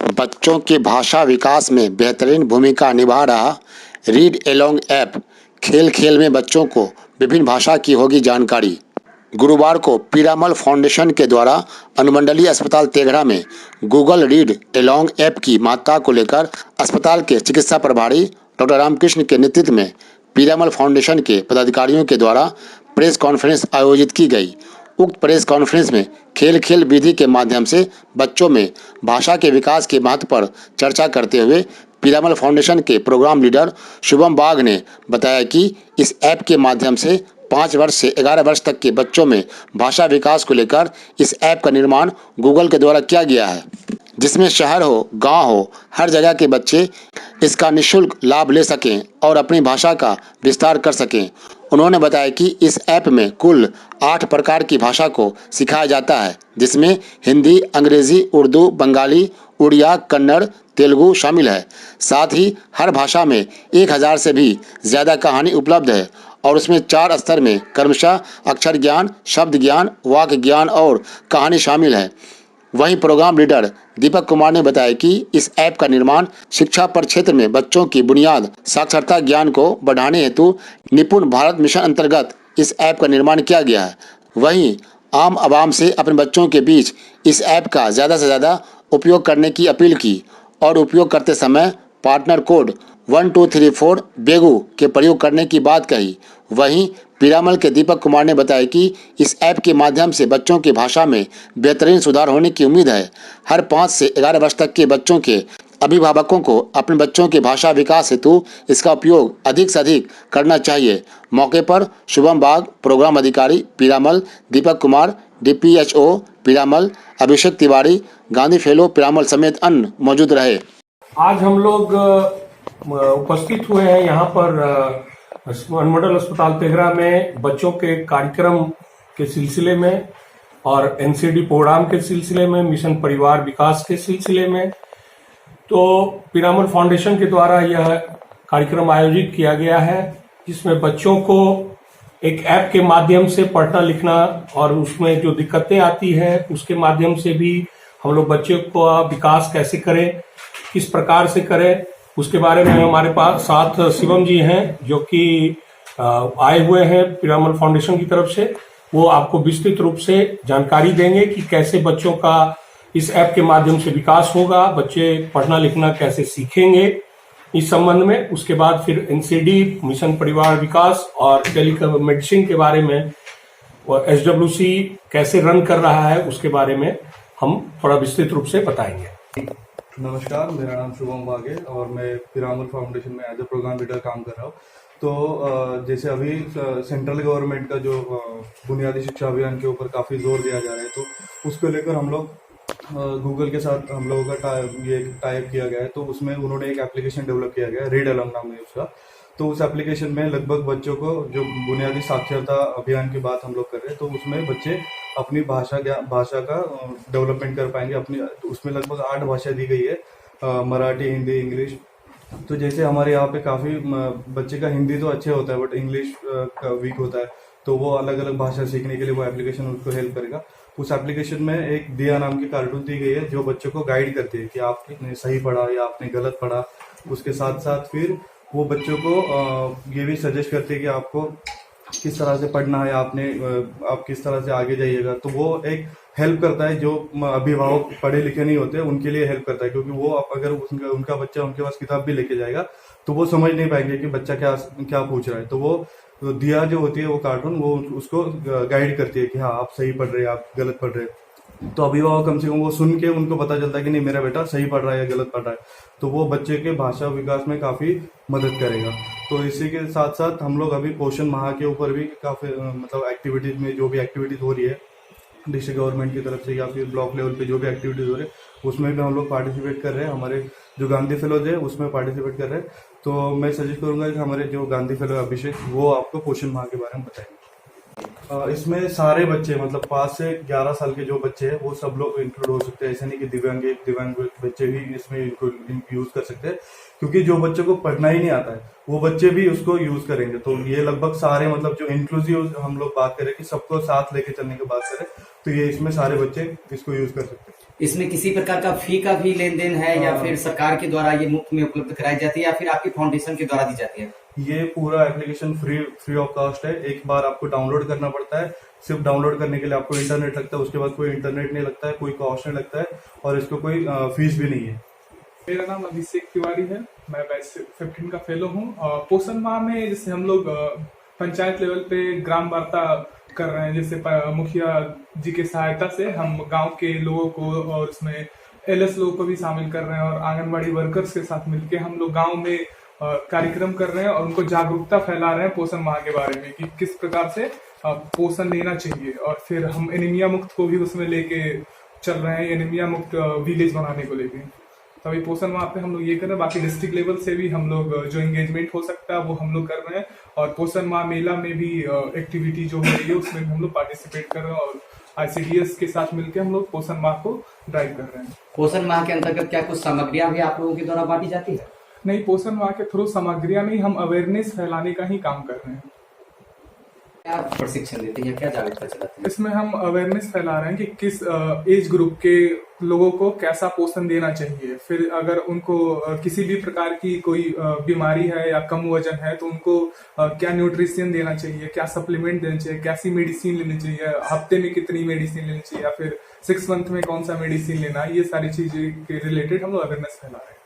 बच्चों के भाषा विकास में बेहतरीन भूमिका निभा रहा रीड एलोंग ऐप खेल खेल में बच्चों को विभिन्न भाषा की होगी जानकारी। गुरुवार को पीरामल फाउंडेशन के द्वारा अनुमंडलीय अस्पताल तेघड़ा में गूगल रीड एलोंग ऐप की महत्ता को लेकर अस्पताल के चिकित्सा प्रभारी डॉक्टर रामकृष्ण के नेतृत्व में पीरामल फाउंडेशन के पदाधिकारियों के द्वारा प्रेस कॉन्फ्रेंस आयोजित की गई। उक्त प्रेस कॉन्फ्रेंस में खेल खेल विधि के माध्यम से बच्चों में भाषा के विकास के महत्व पर चर्चा करते हुए पीरामल फाउंडेशन के प्रोग्राम लीडर शुभम बाग ने बताया कि इस ऐप के माध्यम से 5 वर्ष से 11 वर्ष तक के बच्चों में भाषा विकास को लेकर इस ऐप का निर्माण गूगल के द्वारा किया गया है, जिसमें शहर हो गांव हो हर जगह के बच्चे इसका निःशुल्क लाभ ले सकें और अपनी भाषा का विस्तार कर सकें। उन्होंने बताया कि इस ऐप में कुल 8 प्रकार की भाषा को सिखाया जाता है, जिसमें हिंदी, अंग्रेजी, उर्दू, बंगाली, उड़िया, कन्नड़, तेलुगु शामिल है। साथ ही हर भाषा में 1000 से भी ज़्यादा कहानी उपलब्ध है और उसमें 4 स्तर में क्रमशः अक्षर ज्ञान, शब्द ज्ञान, वाक्य ज्ञान और कहानी शामिल है। वहीं प्रोग्राम लीडर दीपक कुमार ने बताया कि इस ऐप का निर्माण शिक्षा पर क्षेत्र में बच्चों की बुनियाद साक्षरता ज्ञान को बढ़ाने हेतु निपुण भारत मिशन अंतर्गत इस ऐप का निर्माण किया गया है। वहीं आम आवाम से अपने बच्चों के बीच इस ऐप का ज़्यादा से ज़्यादा उपयोग करने की अपील की और उपयोग करते समय पार्टनर कोड 1234 बेगू के प्रयोग करने की बात कही। वहीं पीरामल के दीपक कुमार ने बताया कि इस ऐप के माध्यम से बच्चों की भाषा में बेहतरीन सुधार होने की उम्मीद है। हर 5 से 11 वर्ष तक के बच्चों के अभिभावकों को अपने बच्चों के भाषा विकास हेतु इसका उपयोग अधिक से अधिक करना चाहिए। मौके पर शुभम बाग, प्रोग्राम अधिकारी पीरामल, दीपक कुमार, DPHO पीरामल, अभिषेक तिवारी, गांधी फेलो पीरामल समेत अन्य मौजूद रहे। आज हम लोग उपस्थित हुए हैं यहाँ पर अनुमंडल अस्पताल तेघड़ा में बच्चों के कार्यक्रम के सिलसिले में और NCD प्रोग्राम के सिलसिले में, मिशन परिवार विकास के सिलसिले में। तो पीरामल फाउंडेशन के द्वारा यह कार्यक्रम आयोजित किया गया है, जिसमें बच्चों को एक ऐप के माध्यम से पढ़ना लिखना और उसमें जो दिक्कतें आती है उसके माध्यम से भी हम लोग बच्चों को विकास कैसे करें, किस प्रकार से करें, उसके बारे में हमारे पास साथ शिवम जी हैं जो कि आए हुए हैं पीरामल फाउंडेशन की तरफ से। वो आपको विस्तृत रूप से जानकारी देंगे कि कैसे बच्चों का इस ऐप के माध्यम से विकास होगा, बच्चे पढ़ना लिखना कैसे सीखेंगे इस संबंध में। उसके बाद फिर NCD मिशन परिवार विकास और टेलीमेडिसिन के बारे में और SWC कैसे रन कर रहा है उसके बारे में हम थोड़ा विस्तृत रूप से बताएंगे। नमस्कार, मेरा नाम शुभम बाग है और मैं पीरामल फाउंडेशन में एज ए प्रोग्राम लीडर काम कर रहा हूँ। तो जैसे अभी सेंट्रल गवर्नमेंट का जो बुनियादी शिक्षा अभियान के ऊपर काफ़ी जोर दिया जा रहा है, तो उसको लेकर हम लोग गूगल के साथ हम लोगों का टाइप किया गया है। तो उसमें उन्होंने एक एप्लीकेशन डेवलप किया गया है, रीड एलोंग नाम है उसका। तो उस एप्लीकेशन में लगभग बच्चों को जो बुनियादी साक्षरता अभियान की बात हम लोग कर रहे हैं, तो उसमें बच्चे अपनी भाषा का डेवलपमेंट कर पाएंगे। अपनी उसमें लगभग 8 भाषा दी गई है, मराठी, हिंदी, इंग्लिश। तो जैसे हमारे यहाँ पे काफ़ी बच्चे का हिंदी तो अच्छे होता है बट इंग्लिश का वीक होता है, तो वो अलग अलग भाषा सीखने के लिए वो एप्लीकेशन उसको हेल्प करेगा। उस एप्लीकेशन में एक दिया नाम की कार्टून दी गई है जो बच्चों को गाइड करती है कि आपने सही पढ़ा या आपने गलत पढ़ा। उसके साथ साथ फिर वो बच्चों को ये भी सजेस्ट करती है कि आपको किस तरह से पढ़ना है, आप किस तरह से आगे जाइएगा। तो वो एक हेल्प करता है, जो अभिभावक पढ़े लिखे नहीं होते उनके लिए हेल्प करता है, क्योंकि वो अगर उनका बच्चा उनके पास किताब भी लेके जाएगा तो वो समझ नहीं पाएंगे कि बच्चा क्या पूछ रहा है। तो वो दिया जो होती है वो कार्टून वो उसको गाइड करती है कि हाँ आप सही पढ़ रहे हैं, आप गलत पढ़ रहे हैं। तो अभिभावक कम से कम वो सुन के उनको पता चलता है कि नहीं मेरा बेटा सही पढ़ रहा है या गलत पढ़ रहा है, तो वो बच्चे के भाषा विकास में काफ़ी मदद करेगा। तो इसी के साथ साथ हम लोग अभी पोषण माह के ऊपर भी काफ़ी मतलब एक्टिविटीज़ में जो भी एक्टिविटीज़ हो रही है डिस्ट्रिक्ट गवर्नमेंट की तरफ से या फिर ब्लॉक लेवल पे जो भी एक्टिविटीज़ हो रही है उसमें भी हम लोग पार्टिसिपेट कर रहे हैं। हमारे जो गांधी फेलोज है उसमें पार्टिसिपेट कर रहे हैं। तो मैं सजेस्ट करूँगा कि हमारे जो गांधी फेलो अभिषेक वो आपको पोषण माह के बारे में बताएंगे। इसमें सारे बच्चे मतलब 5 से 11 साल के जो बच्चे हैं वो सब लोग इंक्लूड हो सकते हैं। ऐसा नहीं कि दिव्यांग बच्चे भी इसमें यूज कर सकते हैं, क्योंकि जो बच्चों को पढ़ना ही नहीं आता है वो बच्चे भी उसको यूज करेंगे। तो ये लगभग सारे मतलब जो इंक्लूसिव हम लोग बात करें कि सबको साथ लेके चलने की बात करें तो ये इसमें सारे बच्चे इसको यूज कर सकते हैं। इसमें किसी प्रकार का फी का भी लेन देन है या फिर सरकार के द्वारा ये मुफ्त में उपलब्ध कराई जाती है या फिर आपकी फाउंडेशन के द्वारा दी जाती है? ये पूरा एप्लीकेशन फ्री ऑफ कॉस्ट है। एक बार आपको डाउनलोड करना पड़ता है। सिर्फ डाउनलोड करने के लिए आपको इंटरनेट लगता है, उसके बाद कोई इंटरनेट नहीं लगता है, कोई कॉस्ट नहीं लगता है और इसको कोई फीस भी नहीं है। मेरा नाम अभिषेक तिवारी है, मैं बैच 15 का फेलो हूँ। पोषण माह में जैसे हम लोग पंचायत लेवल पे ग्राम वार्ता कर रहे हैं, जैसे मुखिया जी के सहायता से हम गांव के लोगों को और उसमें एलएस लोगों को भी शामिल कर रहे हैं और आंगनबाड़ी वर्कर्स के साथ मिलके हम लोग गांव में कार्यक्रम कर रहे हैं और उनको जागरूकता फैला रहे हैं पोषण माह के बारे में कि किस प्रकार से पोषण लेना चाहिए। और फिर हम एनीमिया मुक्त को भी उसमें लेके चल रहे हैं, एनीमिया मुक्त विलेज बनाने को लेके। तभी पोषण माह पे हम लोग ये कर रहे हैं। बाकी डिस्ट्रिक्ट लेवल से भी हम लोग जो एंगेजमेंट हो सकता है वो हम लोग कर रहे हैं और पोषण माह मेला में भी एक्टिविटी जो हो रही है उसमें भी हम लोग पार्टिसिपेट कर रहे हैं और आईसीडीएस के साथ मिलकर हम लोग पोषण माह को ड्राइव कर रहे हैं। पोषण माह के अंतर्गत क्या कुछ सामग्रियां भी आप लोगों के द्वारा बांटी जाती है? नहीं, पोषण माह के थ्रू सामग्रियां नहीं, हम अवेयरनेस फैलाने का ही काम कर रहे हैं। क्या प्रशिक्षण देते हैं, क्या जागरूकता चलाते हैं? इसमें हम अवेयरनेस फैला रहे हैं कि किस एज ग्रुप के लोगों को कैसा पोषण देना चाहिए। फिर अगर उनको किसी भी प्रकार की कोई बीमारी है या कम वजन है तो उनको क्या न्यूट्रिशन देना चाहिए, क्या सप्लीमेंट देना चाहिए, कैसी मेडिसिन लेनी चाहिए, हफ्ते में कितनी मेडिसिन लेनी चाहिए या फिर 6 मंथ में कौन सा मेडिसिन लेना है, ये सारी चीजें के रिलेटेड हम लोग अवेयरनेस फैला रहे हैं।